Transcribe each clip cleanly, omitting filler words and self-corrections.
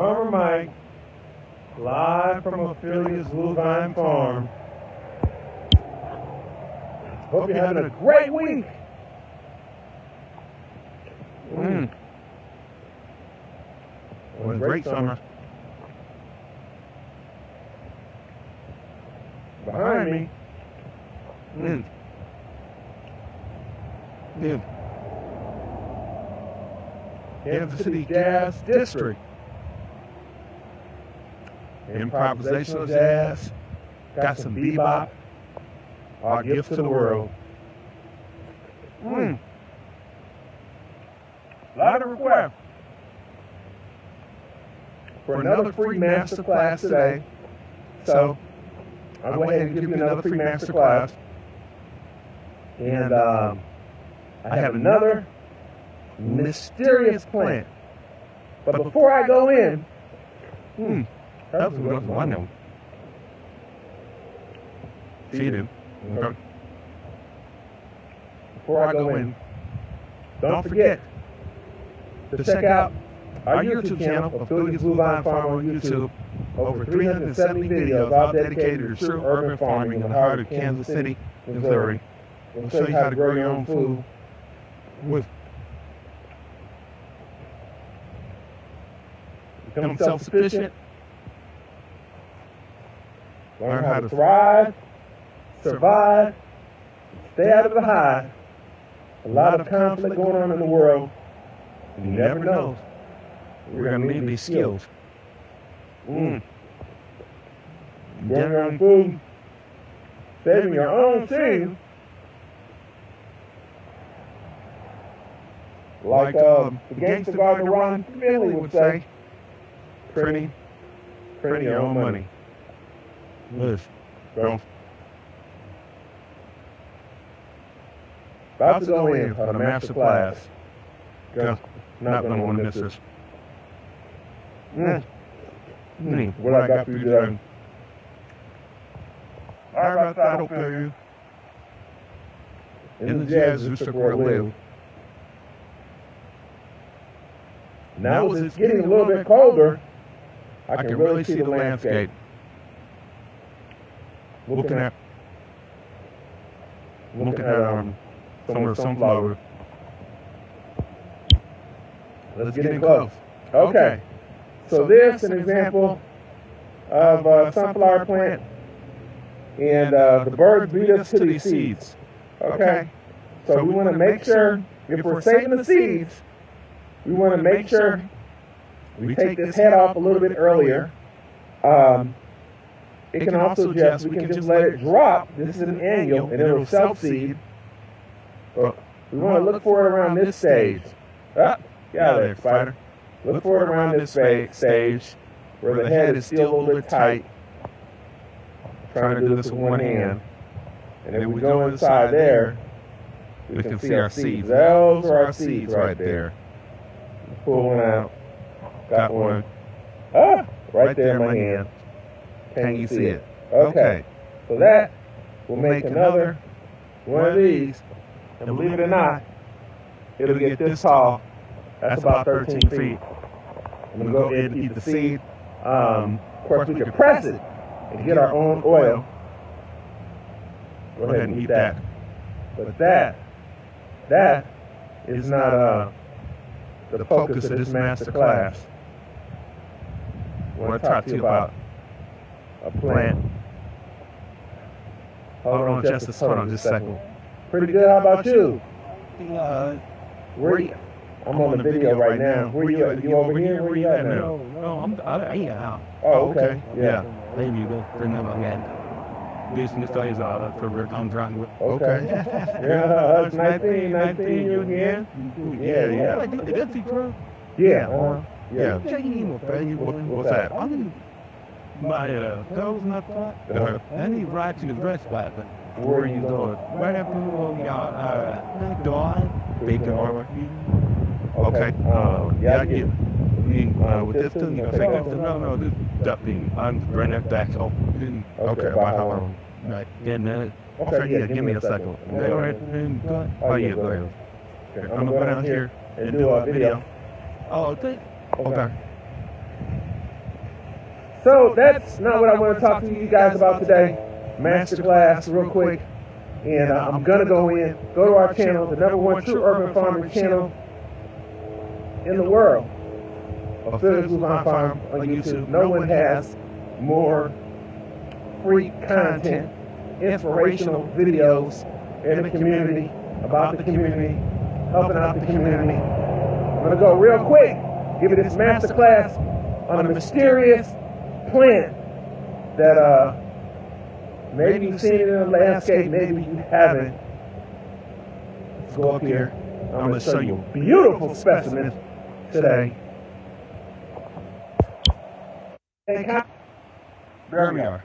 Farmer Mike, live from Ophelia's Bluevine Farm. Hope you're having a great week. It was a great summer. Behind me, Kansas City Jazz District. Improvisational jazz, got some bebop, our gifts to the world. A lot of requests for another free master class today. So I'll go ahead and give you another free master class. And I have another mysterious plant. But before I go in, that was one of them. Feed him. Okay. Before I go in, don't forget to check out our YouTube channel, Ophelia's Bluevine Farm on YouTube. Over 370 videos, all dedicated to true urban farming in the heart of Kansas City, Missouri. We'll show you how to grow your own food with become self-sufficient, learn how to thrive, survive, stay out of the hive. A lot of conflict going on in the world, and you never know. We're going to need these skills. Growing your own food, saving your own seed, like the gangster gardener Ron Finley would say, printing your own money. About to go in on a master class. Not going to want to miss this. What I got for you today. All right, I hope you in the jazz district where I live. Now as it's getting a little bit colder, I can really see the landscape. Looking at some of the sunflowers. Let's get in close. Okay. So this is an example of a sunflower plant, and the birds beat us to these seeds. Okay. So we want to make sure, if we're saving the seeds, we want to make sure we take this head off a little bit earlier. It can also we can just let it drop. This is an annual, and it'll self-seed. We want to look for it around this stage. Get out of there, spider. Look for it around this stage where the head is still a little bit tight. Trying to do this with one hand. And if we go inside there, we can see our seeds. Those are our seeds right there. Pull one out. Got one. Right there in my hand. Can you see it? Okay. So that will make another one of these. And believe it or not, it'll get this tall. That's about 13 feet. I'm going to go ahead and eat the seed. Of course, we can press it and get our own oil. Go ahead and eat that. But that is not the focus of this master class. I want to talk to you about a plant. Hold on just a second. Pretty good. How about you? Where you? I'm on the video right now. Where you at? You over here? Where you at now? No, I'm out. Oh, okay. Yeah. Maybe you go bring them again. Business days out for work I'm trying with. Okay. Yeah, it's 19, you again? Yeah. Yeah. Yeah. What's that? My toes not flat. I need right to the dress spot, but where are you going? Right up to Dawn, Bacon Barbecue. Okay. Yeah, I get it. With this thing, you know, no, this ducking. I'm bring that back home. Okay, about how long? Right, 10 minutes. Okay, yeah, give me a second. Oh, yeah, go ahead. Okay, I'm gonna go down here and do a video. Oh, okay. Okay. So that's not what I want to talk to you guys about today. Masterclass real quick. And I'm going to go to our channel, the #1 true urban farming channel in the world. Ophelia Farm on YouTube. No one has more free content, inspirational videos in the community, about the community, helping out the community. I'm going to go real quick, give you this masterclass on a mysterious plant that maybe you've seen it in the landscape, maybe you haven't. Let's go up here. I'm going to show you a beautiful specimen today. There we are.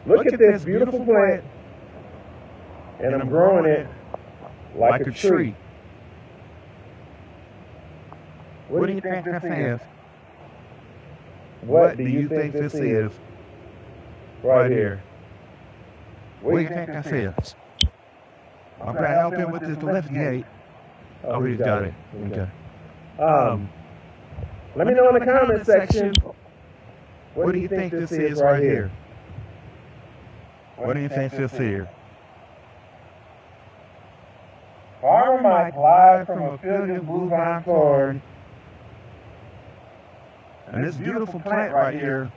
Look at this beautiful plant, and I'm growing it like a tree. What do you think this is? What do you think this is? Right here. What do you think this is? I'm going to help him with this lift gate. Oh, he's got it. Okay. Let me know in the comment section, what do you think this is right here? What do you think this is? Farmer Mike live from Ophelia Bluevine Farm. And this beautiful plant right here,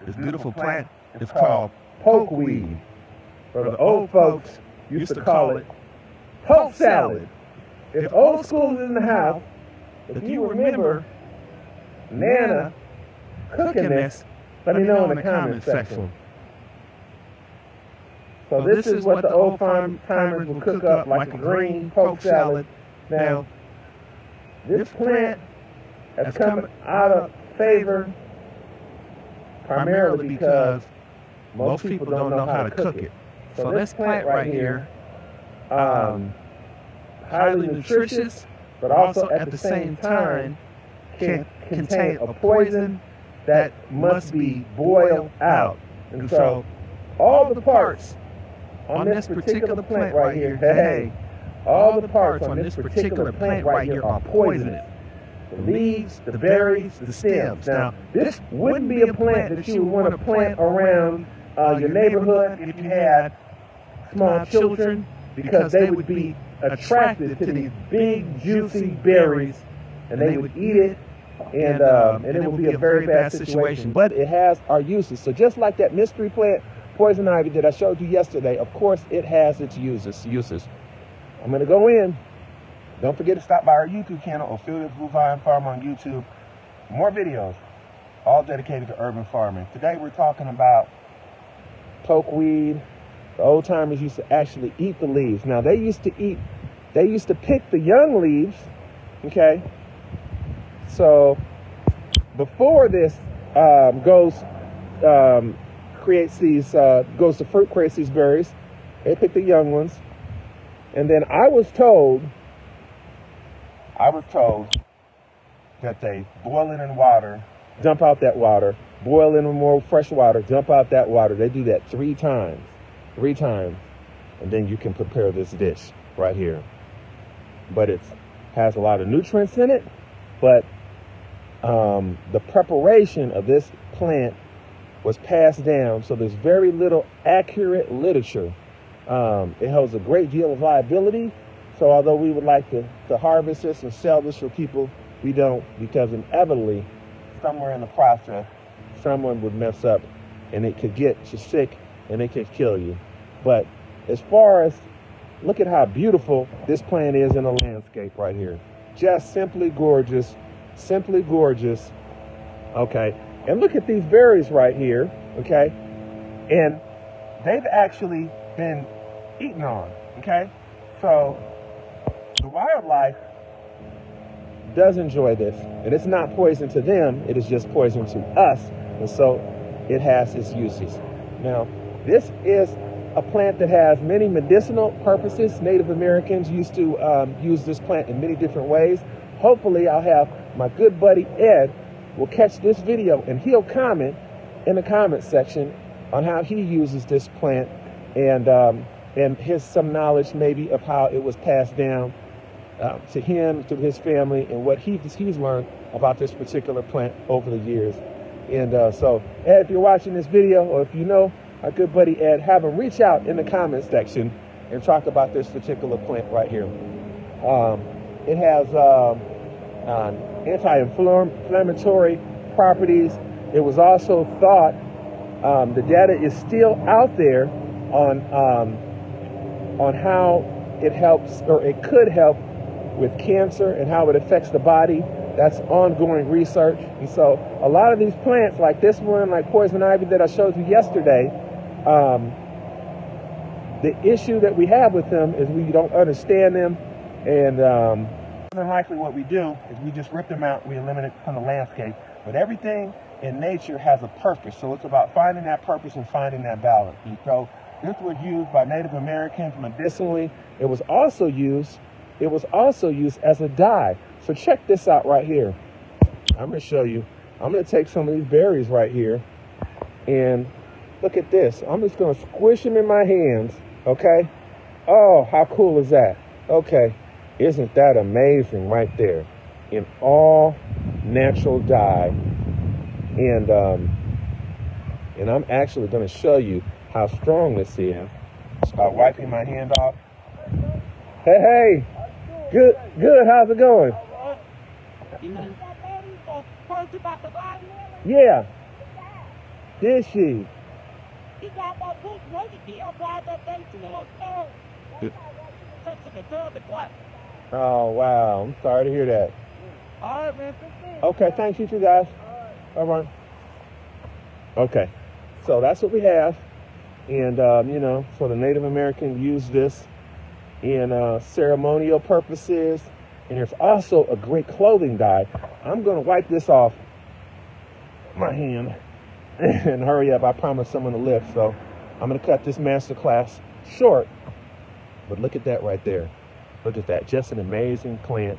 this beautiful plant is called pokeweed. Or the old folks used to call it poke salad. If old school is in the house, if you remember Nana cooking this, let me know in the comment section. So this is what the old farm timers will cook up, like a green poke salad. Now, this plant has come out of favor primarily because most people don't know how to cook it. So this plant right here, highly nutritious, but also at the same time can contain a poison that must be boiled out. And so all the parts on this particular plant right here, all the parts on this particular plant right here are poisonous. The leaves, the berries, the stems. Now, this wouldn't be a plant that you would want to plant around your neighborhood if you had small children, because they would be attracted to these big, juicy berries, and they would eat it, and it would be a very bad situation. But it has our uses. So just like that mystery plant, poison ivy, that I showed you yesterday, of course, it has its uses. I'm going to go in. Don't forget to stop by our YouTube channel, Ophelia Bluevine Farm on YouTube. More videos, all dedicated to urban farming. Today we're talking about pokeweed. The old timers used to actually eat the leaves. Now they used to pick the young leaves, okay? So before this goes to fruit, creates these berries, they pick the young ones. And then I was told that they boil it in water, dump out that water, boil it in more fresh water, dump out that water. They do that 3 times, and then you can prepare this dish right here. But it has a lot of nutrients in it, but the preparation of this plant was passed down, so there's very little accurate literature. It holds a great deal of liability. So although we would like to harvest this and sell this for people, we don't, because inevitably, somewhere in the process, someone would mess up and it could get you sick and it could kill you. But as far as, look at how beautiful this plant is in the landscape right here. Just simply gorgeous, okay? And look at these berries right here, okay? And they've actually been eaten on, okay? So the wildlife does enjoy this, and it's not poison to them, it is just poison to us, and so it has its uses. Now, this is a plant that has many medicinal purposes. Native Americans used to use this plant in many different ways. Hopefully, I'll have my good buddy Ed will catch this video, and he'll comment in the comment section on how he uses this plant, and some knowledge maybe of how it was passed down to him, to his family, and what he's learned about this particular plant over the years. And so, Ed, if you're watching this video, or if you know our good buddy Ed, have him reach out in the comments section and talk about this particular plant right here. It has anti-inflammatory properties. It was also thought, the data is still out there on how it helps, or it could help with cancer and how it affects the body. That's ongoing research. And so a lot of these plants, like this one, like poison ivy that I showed you yesterday, the issue that we have with them is we don't understand them, and more than likely what we do is we just rip them out, we eliminate from the landscape. But everything in nature has a purpose, so it's about finding that purpose and finding that balance. And so this was used by Native Americans medicinally. It was also used as a dye. So check this out right here. I'm going to show you. I'm going to take some of these berries right here, and look at this. I'm just going to squish them in my hands, okay? Oh, how cool is that? Okay, isn't that amazing right there? In all natural dye. And I'm actually going to show you how strong this is. Start wiping my hand off. Hey, good, how's it going? Yeah. Did she? Oh, wow. I'm sorry to hear that. All right, man. Okay, thanks, you two guys. All right. Okay, so that's what we have. And, you know, so the Native American used this in ceremonial purposes. And there's also a great clothing dye. I'm going to wipe this off my hand and hurry up. I promised someone to lift, so I'm going to cut this masterclass short. But look at that right there. Look at that. Just an amazing plant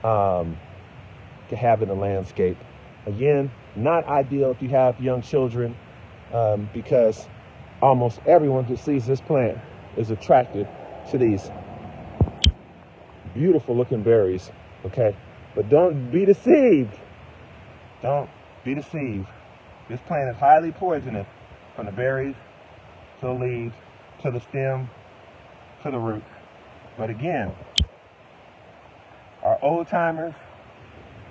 to have in the landscape. Again, not ideal if you have young children, because almost everyone who sees this plant is attracted to these beautiful looking berries, okay? But don't be deceived. Don't be deceived. This plant is highly poisonous, from the berries to the leaves to the stem to the root. But again, our old timers,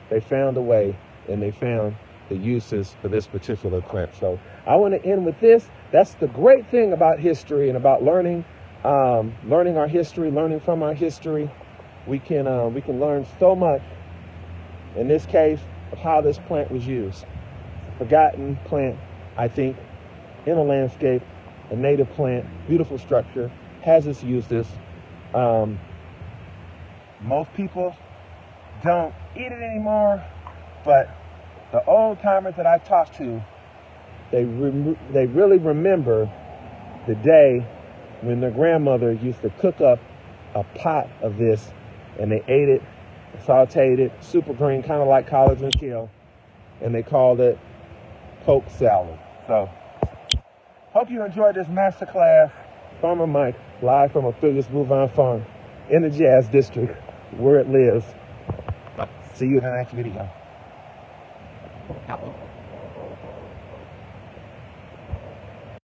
they found a way, and they found the uses for this particular plant. So I want to end with this. That's the great thing about history and about learning, learning our history, learning from our history. We can learn so much, in this case, of how this plant was used. Forgotten plant, I think, in a landscape, a native plant, beautiful structure, has its uses. Most people don't eat it anymore, but the old timers that I talked to, they really remember the day when their grandmother used to cook up a pot of this, and they ate it, sauteed it, super green, kind of like collards and kale, and they called it poke salad. So, hope you enjoyed this masterclass. Farmer Mike, live from Ophelia's Bouvain Farm in the Jazz District, where it lives. See you in the next video.